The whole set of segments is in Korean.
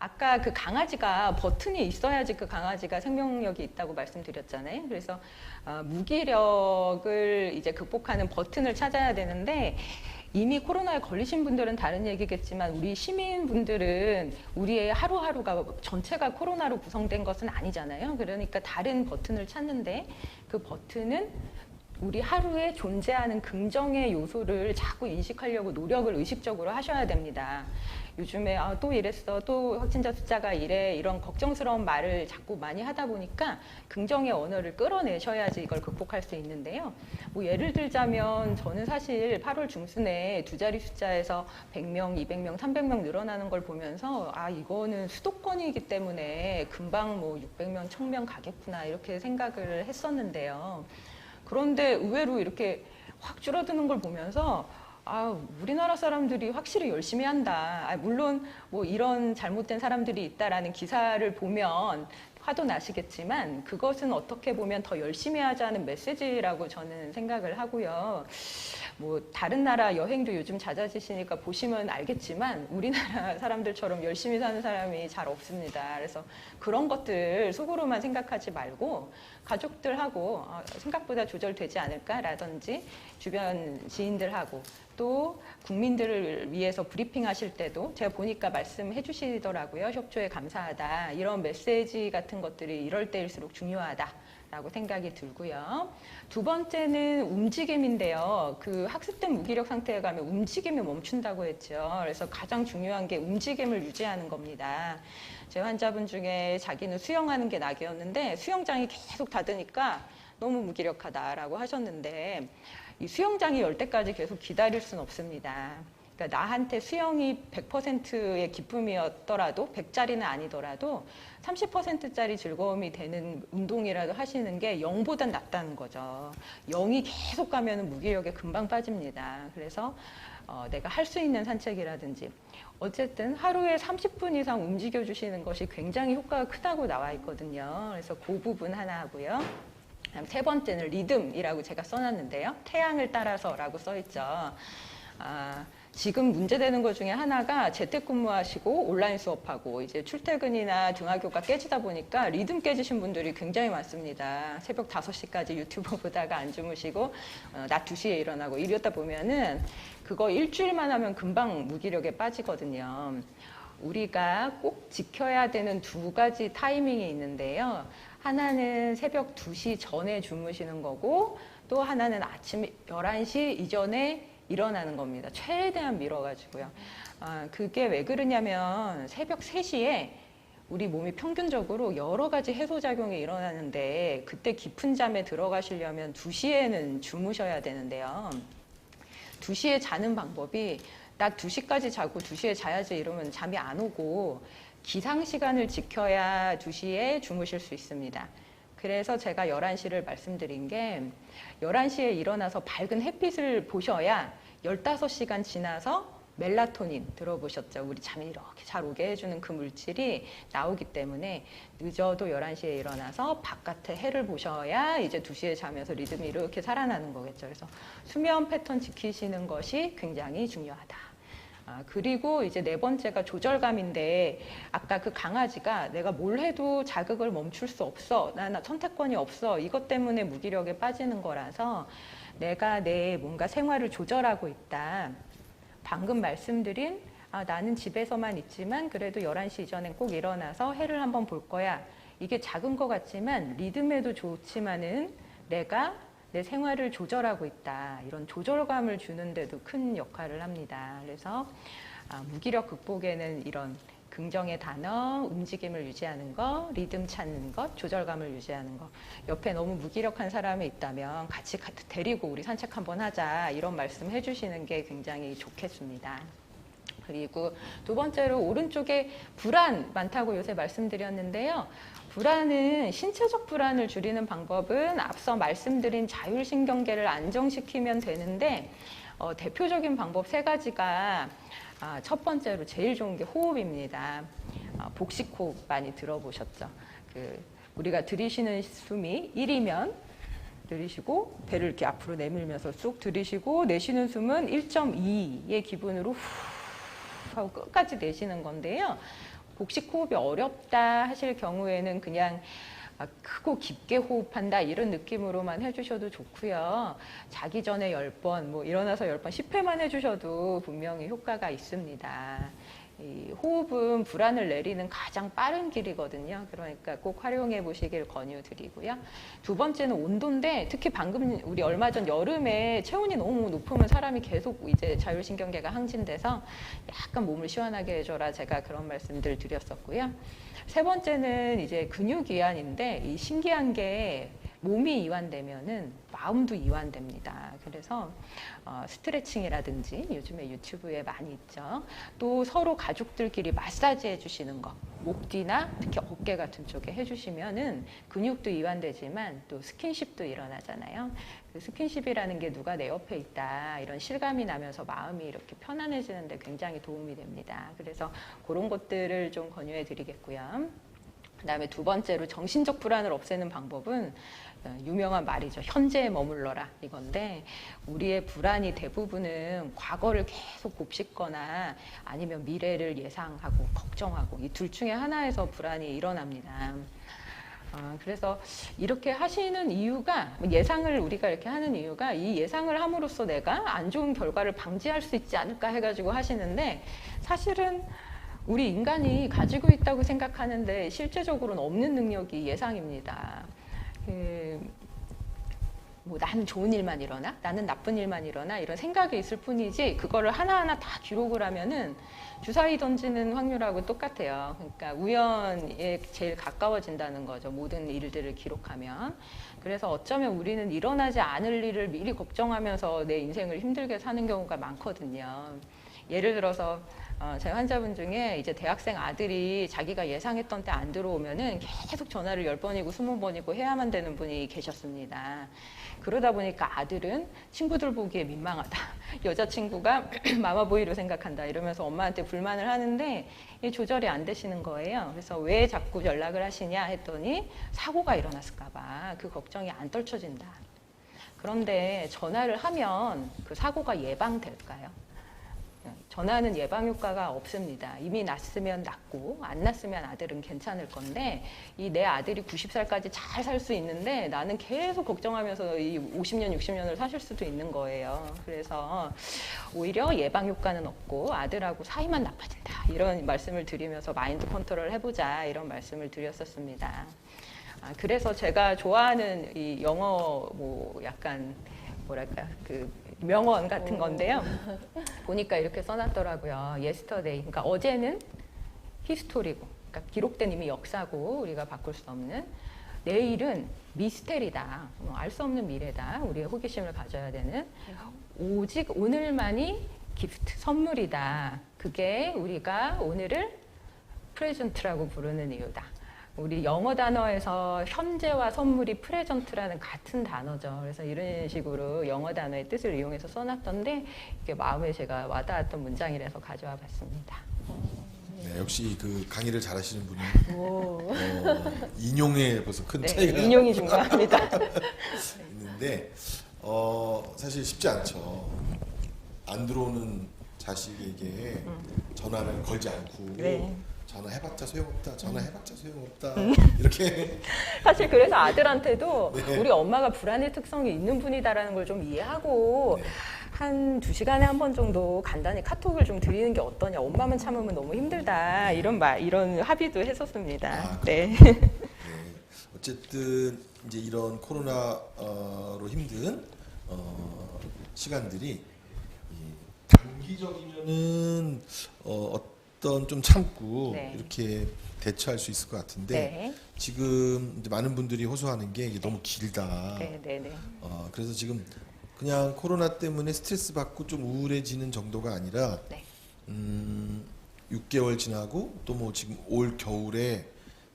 아까 그 강아지가 버튼이 있어야지 그 강아지가 생명력이 있다고 말씀드렸잖아요. 그래서 무기력을 이제 극복하는 버튼을 찾아야 되는데 이미 코로나에 걸리신 분들은 다른 얘기겠지만 우리 시민분들은 우리의 하루하루가 전체가 코로나로 구성된 것은 아니잖아요. 그러니까 다른 버튼을 찾는데 그 버튼은 우리 하루에 존재하는 긍정의 요소를 자꾸 인식하려고 노력을 의식적으로 하셔야 됩니다. 요즘에 또 이랬어, 또 확진자 숫자가 이래, 이런 걱정스러운 말을 자꾸 많이 하다 보니까 긍정의 언어를 끌어내셔야지 이걸 극복할 수 있는데요. 뭐 예를 들자면 저는 사실 8월 중순에 두 자리 숫자에서 100명, 200명, 300명 늘어나는 걸 보면서 이거는 수도권이기 때문에 금방 뭐 600명, 1000명 가겠구나 이렇게 생각을 했었는데요. 그런데 의외로 이렇게 확 줄어드는 걸 보면서 우리나라 사람들이 확실히 열심히 한다. 물론 뭐 이런 잘못된 사람들이 있다라는 기사를 보면 화도 나시겠지만 그것은 어떻게 보면 더 열심히 하자는 메시지라고 저는 생각을 하고요. 뭐 다른 나라 여행도 요즘 잦아지시니까 보시면 알겠지만 우리나라 사람들처럼 열심히 사는 사람이 잘 없습니다. 그래서 그런 것들 속으로만 생각하지 말고 가족들하고 생각보다 조절되지 않을까라든지 주변 지인들하고 또 국민들을 위해서 브리핑 하실 때도 제가 보니까 말씀해 주시더라고요. 협조에 감사하다. 이런 메시지 같은 것들이 이럴 때일수록 중요하다라고 생각이 들고요. 두 번째는 움직임인데요. 그 학습된 무기력 상태에 가면 움직임이 멈춘다고 했죠. 그래서 가장 중요한 게 움직임을 유지하는 겁니다. 제 환자분 중에 자기는 수영하는 게 낙이었는데 수영장이 계속 닫으니까 너무 무기력하다라고 하셨는데 이 수영장이 열 때까지 계속 기다릴 수는 없습니다. 그러니까 나한테 수영이 100%의 기쁨이었더라도 100짜리는 아니더라도 30%짜리 즐거움이 되는 운동이라도 하시는 게 0보단 낫다는 거죠. 0이 계속 가면 무기력에 금방 빠집니다. 그래서 내가 할 수 있는 산책이라든지 어쨌든 하루에 30분 이상 움직여 주시는 것이 굉장히 효과가 크다고 나와 있거든요. 그래서 그 부분 하나 하고요. 세 번째는 리듬이라고 제가 써놨는데요. 태양을 따라서라고 써있죠. 지금 문제되는 것 중에 하나가 재택근무하시고 온라인 수업하고 이제 출퇴근이나 등하교가 깨지다 보니까 리듬 깨지신 분들이 굉장히 많습니다. 새벽 5시까지 유튜브 보다가 안 주무시고 낮 2시에 일어나고 이러다 보면은 그거 일주일만 하면 금방 무기력에 빠지거든요. 우리가 꼭 지켜야 되는 두 가지 타이밍이 있는데요. 하나는 새벽 2시 전에 주무시는 거고 또 하나는 아침 11시 이전에 일어나는 겁니다. 최대한 미뤄가지고요. 그게 왜 그러냐면 새벽 3시에 우리 몸이 평균적으로 여러 가지 해소작용이 일어나는데 그때 깊은 잠에 들어가시려면 2시에는 주무셔야 되는데요. 2시에 자는 방법이 낮 2시까지 자고 2시에 자야지 이러면 잠이 안 오고 기상시간을 지켜야 2시에 주무실 수 있습니다. 그래서 제가 11시를 말씀드린 게 11시에 일어나서 밝은 햇빛을 보셔야 15시간 지나서 멜라토닌 들어보셨죠? 우리 잠이 이렇게 잘 오게 해주는 그 물질이 나오기 때문에 늦어도 11시에 일어나서 바깥에 해를 보셔야 이제 2시에 자면서 리듬이 이렇게 살아나는 거겠죠. 그래서 수면 패턴 지키시는 것이 굉장히 중요하다. 그리고 이제 네 번째가 조절감인데 아까 그 강아지가 내가 뭘 해도 자극을 멈출 수 없어. 나 선택권이 없어. 이것 때문에 무기력에 빠지는 거라서 내가 내 뭔가 생활을 조절하고 있다. 방금 말씀드린 나는 집에서만 있지만 그래도 11시 이전엔 꼭 일어나서 해를 한번 볼 거야. 이게 작은 것 같지만 리듬에도 좋지만은 내가 내 생활을 조절하고 있다. 이런 조절감을 주는데도 큰 역할을 합니다. 그래서 무기력 극복에는 이런 긍정의 단어, 움직임을 유지하는 것, 리듬 찾는 것, 조절감을 유지하는 것. 옆에 너무 무기력한 사람이 있다면 같이 데리고 우리 산책 한번 하자. 이런 말씀 해주시는 게 굉장히 좋겠습니다. 그리고 두 번째로 오른쪽에 불안 많다고 요새 말씀드렸는데요. 불안은 신체적 불안을 줄이는 방법은 앞서 말씀드린 자율신경계를 안정시키면 되는데 대표적인 방법 3가지가 첫 번째로 제일 좋은 게 호흡입니다. 복식호흡 많이 들어보셨죠? 우리가 들이쉬는 숨이 1이면 들이쉬고 배를 이렇게 앞으로 내밀면서 쑥 들이쉬고 내쉬는 숨은 1.2의 기분으로 후 하고 끝까지 내쉬는 건데요. 복식 호흡이 어렵다 하실 경우에는 그냥 크고 깊게 호흡한다 이런 느낌으로만 해주셔도 좋고요. 자기 전에 10번, 뭐 일어나서 10번, 10회만 해주셔도 분명히 효과가 있습니다. 이 호흡은 불안을 내리는 가장 빠른 길이거든요. 그러니까 꼭 활용해 보시길 권유드리고요. 두 번째는 온도인데 특히 방금 우리 얼마 전 여름에 체온이 너무 높으면 사람이 계속 이제 자율신경계가 항진돼서 약간 몸을 시원하게 해줘라 제가 그런 말씀들 드렸었고요. 세 번째는 이제 근육 이완인데 이 신기한 게 몸이 이완되면은 마음도 이완됩니다. 그래서 스트레칭이라든지 요즘에 유튜브에 많이 있죠. 또 서로 가족들끼리 마사지 해주시는 거, 목 뒤나 특히 어깨 같은 쪽에 해주시면은 근육도 이완되지만 또 스킨십도 일어나잖아요. 그 스킨십이라는 게 누가 내 옆에 있다 이런 실감이 나면서 마음이 이렇게 편안해지는데 굉장히 도움이 됩니다. 그래서 그런 것들을 좀 권유해 드리겠고요. 그다음에 두 번째로 정신적 불안을 없애는 방법은 유명한 말이죠. 현재에 머물러라 이건데 우리의 불안이 대부분은 과거를 계속 곱씹거나 아니면 미래를 예상하고 걱정하고 이 둘 중에 하나에서 불안이 일어납니다. 그래서 이렇게 하시는 이유가 예상을 우리가 이렇게 하는 이유가 이 예상을 함으로써 내가 안 좋은 결과를 방지할 수 있지 않을까 해가지고 하시는데 사실은 우리 인간이 가지고 있다고 생각하는데 실제적으로는 없는 능력이 예상입니다. 뭐 나는 좋은 일만 일어나? 나는 나쁜 일만 일어나? 이런 생각이 있을 뿐이지 그거를 하나하나 다 기록을 하면은 주사위 던지는 확률하고 똑같아요. 그러니까 우연에 제일 가까워진다는 거죠. 모든 일들을 기록하면. 그래서 어쩌면 우리는 일어나지 않을 일을 미리 걱정하면서 내 인생을 힘들게 사는 경우가 많거든요. 예를 들어서 제 환자분 중에 이제 대학생 아들이 자기가 예상했던 때 안 들어오면은 계속 전화를 10번이고 20번이고 해야만 되는 분이 계셨습니다. 그러다 보니까 아들은 친구들 보기에 민망하다. 여자친구가 마마보이로 생각한다. 이러면서 엄마한테 불만을 하는데 조절이 안 되시는 거예요. 그래서 왜 자꾸 연락을 하시냐 했더니 사고가 일어났을까 봐 그 걱정이 안 떨쳐진다. 그런데 전화를 하면 그 사고가 예방될까요? 전화는 예방 효과가 없습니다. 이미 났으면 났고 안 났으면 아들은 괜찮을 건데 이 내 아들이 90살까지 잘 살 수 있는데 나는 계속 걱정하면서 이 50년, 60년을 사실 수도 있는 거예요. 그래서 오히려 예방 효과는 없고 아들하고 사이만 나빠진다. 이런 말씀을 드리면서 마인드 컨트롤 해보자 이런 말씀을 드렸었습니다. 그래서 제가 좋아하는 이 영어 뭐 약간 뭐랄까 그 명언 같은 건데요. 보니까 이렇게 써놨더라고요. yesterday, 그러니까 어제는 히스토리고, 그러니까 기록된 이미 역사고 우리가 바꿀 수 없는. 내일은 미스테리다, 알 수 없는 미래다. 우리의 호기심을 가져야 되는. 오직 오늘만이 기프트, 선물이다. 그게 우리가 오늘을 프레젠트라고 부르는 이유다. 우리 영어 단어에서 현재와 선물이 프레젠트라는 같은 단어죠. 그래서 이런 식으로 영어 단어의 뜻을 이용해서 써놨던데 이게 마음에 제가 와닿았던 문장이라서 가져와 봤습니다. 네, 역시 그 강의를 잘하시는 분은 인용에 벌써 큰 차이가 인용이 중요합니다. 있는데 사실 쉽지 않죠. 안 들어오는 자식에게 전화를 걸지 않고 전화해봤자 소용없다. 전화해봤자 소용없다. 이렇게 사실 그래서 아들한테도 네. 우리 엄마가 불안의 특성이 있는 분이다라는 걸 좀 이해하고 한 2시간에 한 번 정도 간단히 카톡을 좀 드리는 게 어떠냐. 엄마만 참으면 너무 힘들다. 이런 합의도 했었습니다. 네. 어쨌든 이제 이런 코로나로 힘든 시간들이 단기적이면은 어떤 좀 참고 이렇게 대처할 수 있을 것 같은데 지금 이제 많은 분들이 호소하는 게 이게 너무 길다. 그래서 지금 그냥 코로나 때문에 스트레스 받고 좀 우울해지는 정도가 아니라 6개월 지나고 또 뭐 지금 올 겨울에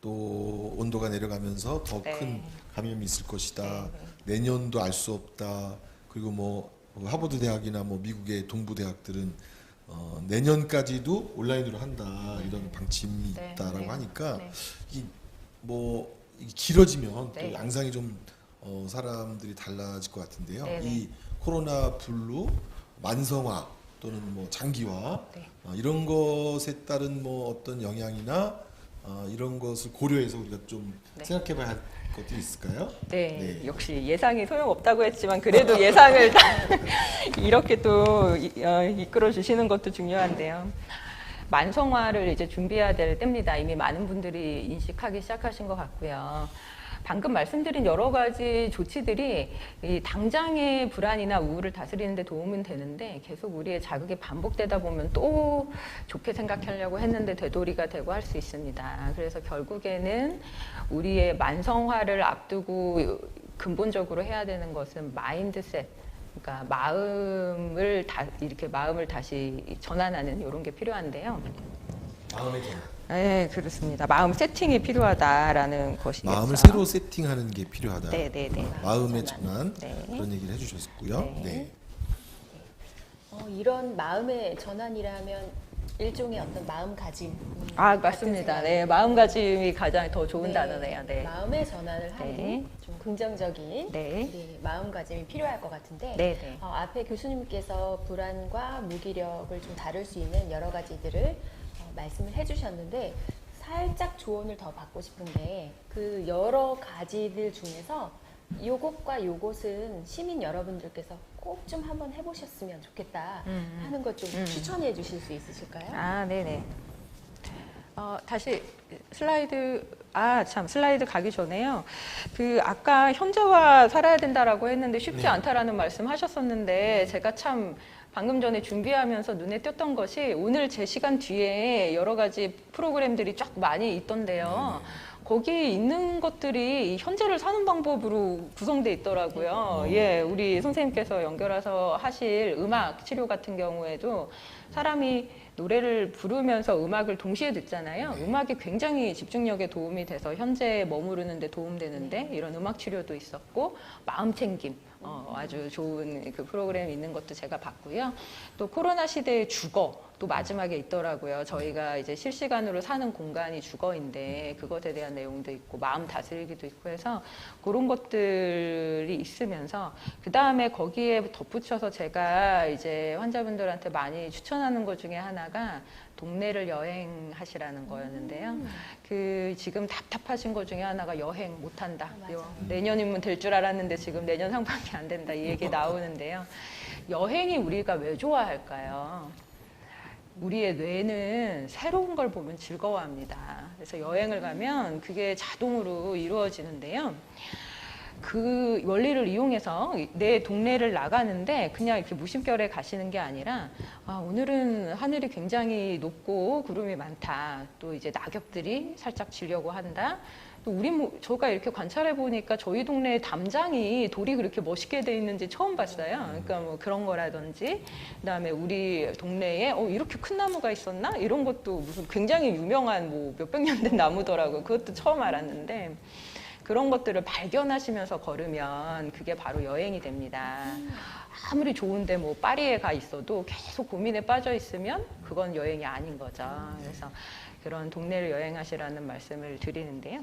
또 온도가 내려가면서 더 큰 감염이 있을 것이다. 내년도 알 수 없다. 그리고 뭐 하버드 대학이나 뭐 미국의 동부 대학들은 내년까지도 온라인으로 한다 이런 방침이 있다라고 하니까 이 길어지면 또 양상이 좀 사람들이 달라질 것 같은데요. 이 코로나 블루 만성화 또는 뭐 장기화 네. 이런 것에 따른 뭐 어떤 영향이나 이런 것을 고려해서 우리가 좀 네. 생각해봐야 할 것들이 있을까요? 네, 역시 예상이 소용없다고 했지만 그래도 예상을 다 이렇게 또 이끌어 주시는 것도 중요한데요. 만성화를 이제 준비해야 될 때입니다. 이미 많은 분들이 인식하기 시작하신 것 같고요. 방금 말씀드린 여러 가지 조치들이 이 당장의 불안이나 우울을 다스리는 데 도움은 되는데 계속 우리의 자극이 반복되다 보면 또 좋게 생각하려고 했는데 되돌이가 되고 할 수 있습니다. 그래서 결국에는 우리의 만성화를 앞두고 근본적으로 해야 되는 것은 마인드셋, 그러니까 마음을 다시 전환하는 이런 게 필요한데요. 마음의 전환. 네, 그렇습니다. 마음 세팅이 필요하다라는 것이겠죠. 마음을 새로 세팅하는 게 필요하다. 네. 마음의 전환 네. 그런 얘기를 해주셨고요. 네. 이런 마음의 전환이라면 일종의 어떤 마음가짐. 맞습니다. 네, 마음가짐이 가장 더 좋은 네, 단어네요. 네. 마음의 전환을 하는 네. 좀 긍정적인 네. 마음가짐이 필요할 것 같은데 네. 앞에 교수님께서 불안과 무기력을 좀 다룰 수 있는 여러 가지들을 말씀을 해주셨는데 살짝 조언을 더 받고 싶은 게 그 여러 가지들 중에서 요것과 요것은 시민 여러분들께서 꼭 좀 한번 해보셨으면 좋겠다 하는 것 좀 추천해 주실 수 있으실까요? 네네. 다시 슬라이드, 슬라이드 가기 전에요. 아까 현재와 살아야 된다라고 했는데 쉽지 네. 않다라는 말씀 하셨었는데 제가 참 방금 전에 준비하면서 눈에 띄었던 것이 오늘 제 시간 뒤에 여러 가지 프로그램들이 쫙 많이 있던데요. 거기 있는 것들이 이 현재를 사는 방법으로 구성돼 있더라고요. 예, 우리 선생님께서 연결해서 하실 음악 치료 같은 경우에도 사람이 노래를 부르면서 음악을 동시에 듣잖아요. 음악이 굉장히 집중력에 도움이 돼서 현재에 머무르는 데 도움되는데 이런 음악 치료도 있었고 마음 챙김 아주 좋은 그 프로그램이 있는 것도 제가 봤고요. 또 코로나 시대의 주거 또 마지막에 있더라고요. 저희가 이제 실시간으로 사는 공간이 주거인데 그것에 대한 내용도 있고 마음 다스리기도 있고 해서 그런 것들이 있으면서 그 다음에 거기에 덧붙여서 제가 이제 환자분들한테 많이 추천하는 것 중에 하나가 동네를 여행하시라는 거였는데요. 지금 답답하신 것 중에 하나가 여행 못한다. 내년이면 될 줄 알았는데 지금 내년 상반기 안 된다. 이 얘기 나오는데요. 여행이 우리가 왜 좋아할까요? 우리의 뇌는 새로운 걸 보면 즐거워합니다. 그래서 여행을 가면 그게 자동으로 이루어지는데요. 그 원리를 이용해서 내 동네를 나가는데 그냥 이렇게 무심결에 가시는 게 아니라 오늘은 하늘이 굉장히 높고 구름이 많다. 또 이제 낙엽들이 살짝 지려고 한다. 또 저가 이렇게 관찰해 보니까 저희 동네에 담장이 돌이 그렇게 멋있게 돼 있는지 처음 봤어요. 그러니까 뭐 그런 거라든지 그다음에 우리 동네에 이렇게 큰 나무가 있었나? 이런 것도 무슨 굉장히 유명한 뭐 몇백 년 된 나무더라고요. 그것도 처음 알았는데 그런 것들을 발견하시면서 걸으면 그게 바로 여행이 됩니다. 아무리 좋은데 뭐 파리에 가 있어도 계속 고민에 빠져 있으면 그건 여행이 아닌 거죠. 그래서 그런 동네를 여행하시라는 말씀을 드리는데요.